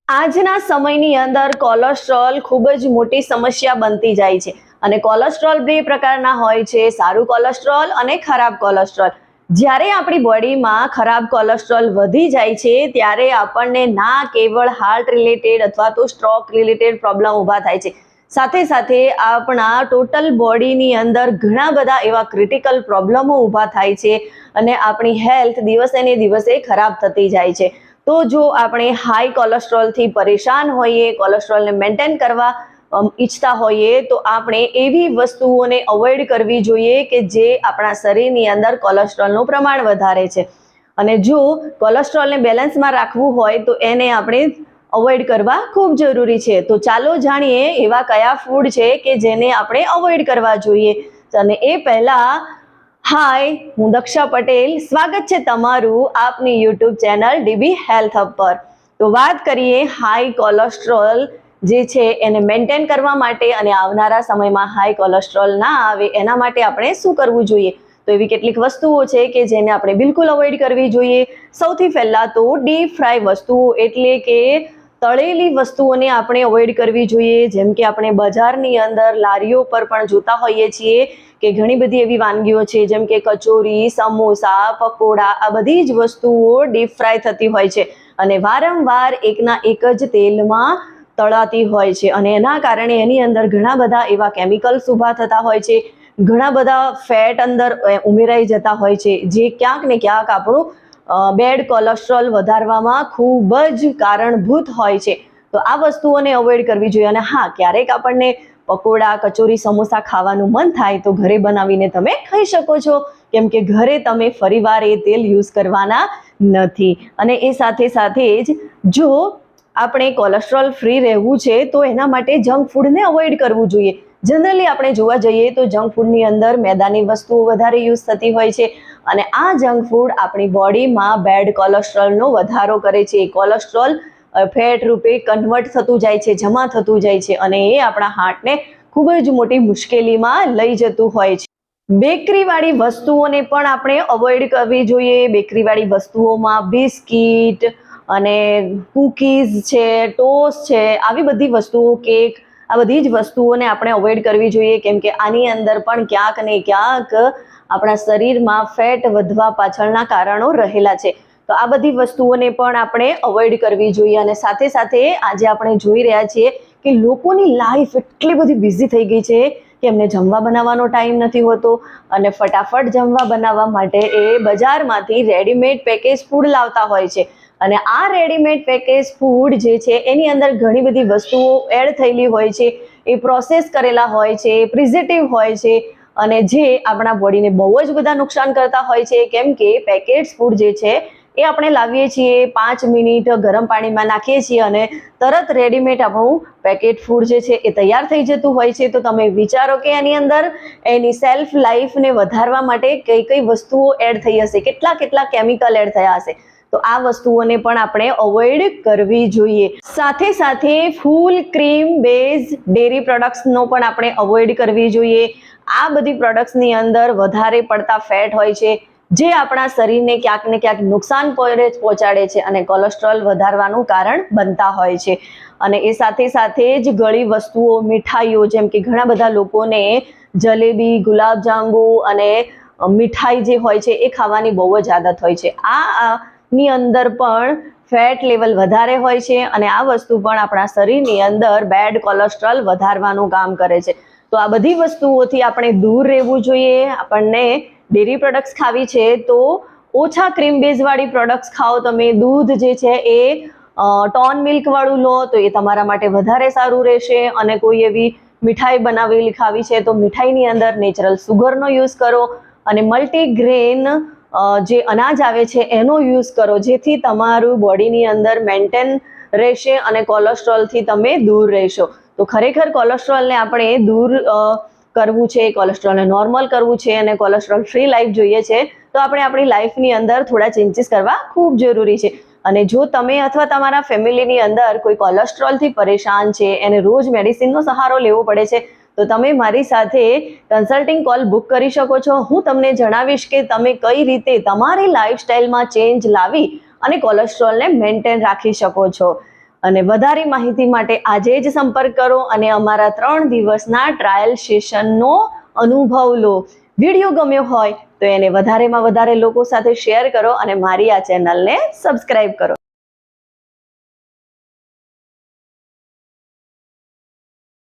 આજના સમયની અંદર કોલેસ્ટ્રોલ ખૂબ જ મોટી સમસ્યા બનતી જાય છે અને કોલેસ્ટ્રોલ બે પ્રકારના હોય છે, સારું કોલેસ્ટ્રોલ અને ખરાબ કોલેસ્ટ્રોલ. જ્યારે આપણી બોડીમાં ખરાબ કોલેસ્ટ્રોલ વધી જાય છે ત્યારે આપણને ના કેવળ હાર્ટ રિલેટેડ અથવા તો સ્ટ્રોક રિલેટેડ પ્રોબ્લેમ ઊભા થાય છે, સાથે સાથે આપણા ટોટલ બોડીની અંદર ઘણા બધા એવા ક્રિટિકલ પ્રોબ્લેમો ઊભા થાય છે અને આપણી હેલ્થ દિવસે ને દિવસે ખરાબ થતી જાય છે. તો જો આપણે હાઈ કોલેસ્ટ્રોલથી પરેશાન હોઈએ, કોલેસ્ટ્રોલને મેન્ટેન કરવા ઈચ્છતા હોઈએ તો આપણે એવી વસ્તુઓને અવોઇડ કરવી જોઈએ કે જે આપણા શરીરની અંદર કોલેસ્ટ્રોલનું પ્રમાણ વધારે છે. અને જો કોલેસ્ટ્રોલને બેલેન્સમાં રાખવું હોય તો એને આપણે અવોઇડ કરવા ખૂબ જરૂરી છે. તો ચાલો જાણીએ એવા કયા ફૂડ છે કે જેને આપણે અવોઇડ કરવા જોઈએ. અને એ પહેલાં હાય, હું દક્ષા પટેલ. સ્વાગત છે તમારું આપની YouTube channel dB health hub પર. તો વાત કરીએ હાઈ કોલેસ્ટ્રોલ જે છે એને મેન્ટેન કરવા માટે અને આવનારા સમયમાં હાઈ કોલેસ્ટ્રોલ ના આવે એના માટે આપણે શું કરવું જોઈએ. તો એવી કેટલીક વસ્તુઓ છે કે જેને આપણે બિલકુલ અવોઇડ કરવી જોઈએ. સૌથી પહેલાં તો ડીપ ફ્રાય વસ્તુઓ એટલે કે તળેલી વસ્તુઓને આપણે અવોઇડ કરવી જોઈએ. જેમ કે આપણે બજારની અંદર લારીઓ પર પણ જોતા હોઈએ છીએ કે ઘણી બધી એવી વાનગીઓ છે જેમ કે કચોરી, સમોસા, પકોડા, આ બધી જ વસ્તુઓ ડીપ ફ્રાય થતી હોય છે અને વારંવાર એકના એક જ તેલમાં તળાતી હોય છે અને એના કારણે એની અંદર ઘણા બધા એવા કેમિકલ્સ ઊભા થતા હોય છે, ઘણા બધા ફેટ અંદર ઉમેરાઈ જતા હોય છે જે ક્યાંક ને ક્યાંક આપણું બેડ કોલેસ્ટ્રોલ વધારવામાં ખૂબ જ કારણભૂત હોય છે. તો આ વસ્તુઓને અવોઇડ કરવી જોઈએ. અને હા, ક્યારેક આપણને પકોડા, કચોરી, સમોસા ખાવાનું મન થાય તો ઘરે બનાવીને તમે ખાઈ શકો છો, કેમ કે ઘરે તમે ફરીવાર એ તેલ યુઝ કરવાના નથી. અને એ સાથે સાથે જ જો આપણે કોલેસ્ટ્રોલ ફ્રી રહેવું છે તો એના માટે જંક ફૂડને અવોઇડ કરવું જોઈએ. જનરલી આપણે જોવા જઈએ તો જંક ફૂડની અંદર મેદાની વસ્તુઓ વધારે યુઝ થતી હોય છે અને આ જંક ફૂડ આપણી બોડીમાં બેડ કોલેસ્ટ્રોલનો વધારો કરે છે. કોલેસ્ટ્રોલ ફેટ રૂપે કન્વર્ટ થતું જાય છે, જમા થતું જાય છે અને એ આપણા હાર્ટને ખૂબ જ મોટી મુશ્કેલીમાં લઈ જતું હોય છે. બેકરીવાળી વસ્તુઓને પણ આપણે અવોઇડ કરવી જોઈએ. બેકરીવાળી વસ્તુઓમાં બિસ્કિટ અને કૂકીઝ છે, ટોસ્ટ છે, આવી બધી વસ્તુઓ, કેક, આ બધી જ વસ્તુઓને આપણે અવોઇડ કરવી જોઈએ કેમ કે આની અંદર પણ ક્યાંક ને ક્યાંક આપણા શરીરમાં ફેટ વધવા પાછળના કારણો રહેલા છે. તો આ બધી વસ્તુઓને પણ આપણે અવોઇડ કરવી જોઈએ. અને સાથે સાથે આજે આપણે જોઈ રહ્યા છીએ કે લોકોની લાઈફ એટલી બધી બિઝી થઈ ગઈ છે કે એમને જમવા બનાવવાનો ટાઈમ નથી હોતો અને ફટાફટ જમવા બનાવવા માટે એ બજારમાંથી રેડીમેડ પેકેજ ફૂડ લાવતા હોય છે. અને આ રેડીમેડ પેકેજ ફૂડ જે છે એની અંદર ઘણી બધી વસ્તુઓ એડ થયેલી હોય છે, એ પ્રોસેસ કરેલા હોય છે, પ્રિઝર્વેટિવ હોય છે અને જે આપણા બોડીને બહુ જ બધા નુકસાન કરતા હોય છે કેમ કે પેકેજ ફૂડ જે છે એ આપણે લાવીએ છીએ, 5 મિનિટ ગરમ પાણીમાં નાખીએ છીએ અને તરત રેડીમેડ આપણું પેકેટ ફૂડ જે છે એ તૈયાર થઈ જતું હોય છે. તો તમે વિચારો કે એની અંદર એની સેલ્ફ લાઈફને વધારવા માટે કઈ કઈ વસ્તુઓ એડ થઈ હશે, કેટલા કેમિકલ એડ થયા હશે. તો આ વસ્તુઓને પણ આપણે અવોઇડ કરવી જોઈએ. સાથે સાથે ફૂલ ક્રીમ બેઝ ડેરી પ્રોડક્ટ્સનો પણ આપણે અવોઇડ કરવી જોઈએ. આ બધી પ્રોડક્ટ્સની અંદર વધારે પડતા ફેટ હોય છે જે આપણા શરીરને ક્યાંક ને ક્યાંક નુકસાન પહોંચાડે છે અને કોલેસ્ટ્રોલ વધારવાનું કારણ બનતા હોય છે. અને એ સાથે સાથે જ ગળી વસ્તુઓ, મીઠાઈઓ, જેમ કે ઘણા બધા લોકોને જલેબી, ગુલાબજાંબુ અને મીઠાઈ જે હોય છે એ ખાવાની બહુ જ આદત હોય છે. ની અંદર પણ ફેટ લેવલ વધારે હોય છે અને આ વસ્તુ પણ આપણા શરીરની અંદર બેડ કોલેસ્ટ્રોલ વધારવાનું કામ કરે છે. તો આ બધી વસ્તુઓથી આપણે દૂર રહેવું જોઈએ. આપણને ડેરી પ્રોડક્ટ્સ ખાવી છે તો ઓછા ક્રીમ બેઝવાળી પ્રોડક્ટ્સ ખાઓ તમે. દૂધ જે છે એ ટોન મિલ્કવાળું લો તો એ તમારા માટે વધારે સારું રહેશે. અને કોઈ એવી મીઠાઈ બનાવેલી ખાવી છે તો મીઠાઈની અંદર નેચરલ સુગરનો યુઝ કરો અને મલ્ટીગ્રેન જે અનાજ આવે છે એનો યુઝ કરો જેથી તમારું બોડીની અંદર મેન્ટેન રહેશે અને કોલેસ્ટ્રોલથી તમે દૂર રહેશો. તો ખરેખર કોલેસ્ટ્રોલને આપણે દૂર કરવું છે, કોલેસ્ટ્રોલને નોર્મલ કરવું છે અને કોલેસ્ટ્રોલ ફ્રી લાઈફ જોઈએ છે તો આપણે આપણી લાઈફની અંદર થોડા ચેન્જીસ કરવા ખૂબ જરૂરી છે. અને જો તમે અથવા તમારા ફેમિલીની અંદર કોઈ કોલેસ્ટ્રોલથી પરેશાન છે, એને રોજ મેડિસિનનો સહારો લેવો પડે છે તો તમે મારી સાથે કન્સલ્ટિંગ કોલ બુક કરી શકો છો. હું તમને જણાવીશ કે તમે કઈ રીતે તમારી લાઈફસ્ટાઈલમાં ચેન્જ લાવી અને કોલેસ્ટ્રોલને મેન્ટેન રાખી શકો છો. અને વધારે માહિતી માટે આજે જ સંપર્ક કરો અને અમારા 3 દિવસના ટ્રાયલ સેશનનો અનુભવ લો. વિડીયો ગમ્યો હોય તો એને વધારેમાં વધારે લોકો સાથે શેર કરો અને મારી આ ચેનલને સબસ્ક્રાઇબ કરો.